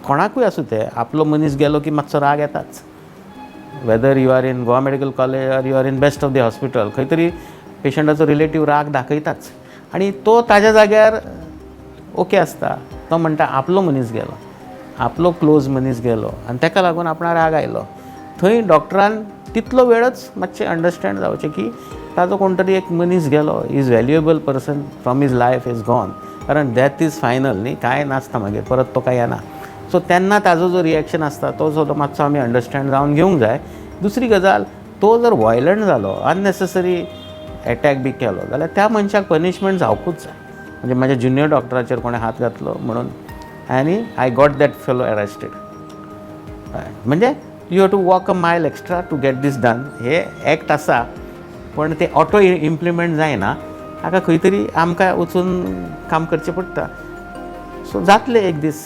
कोणाकूय आसूं ते आपलो मनीस गेलो की मातसो राग येताच. Whether you are in Goa medical college or you are in best of the hospital, खंय तरी पेशंटाचो रिलेटीव राग दाखयताच. आनी तो ताज्या जाग्यार ओके आसता. तो म्हणटा आपलो मनीस गेलो, आपलो क्लोज मनीस गेलो आनी ताका लागून आपणा राग आयलो. थंय डॉक्टरान तितलो वेळच मातशें अंडरस्टँड जावचें की ताजो कोण तरी एक मनीस गेलो, is valuable person from his life is gone. कारण डॅथ इज फायनल न्ही, कांय नासता मागीर, परत तो कांय येना. सो तेन्ना ताजो जो रिएक्शन आसता तो सुद्दां मातसो आमी अंडरस्टँड जावन घेवंक जाय. दुसरी गजाल, तो जर व्हायलंट जालो, अननेसेसरी एटॅक बी केलो जाल्यार त्या मनशाक पनिशमेंट जावपूच जाय. म्हणजे म्हाज्या ज्युनियर डॉक्टराचेर कोणें हात घातलो म्हणून आनी I got that fellow arrested. म्हणजे you have to walk a mile extra to get these done. हे एक्ट आसा पण ते ऑटो इम्प्लिमेंट जायना. हाका खंय तरी आमकां वचून काम करचें पडटा. सो जातलें एक दीस.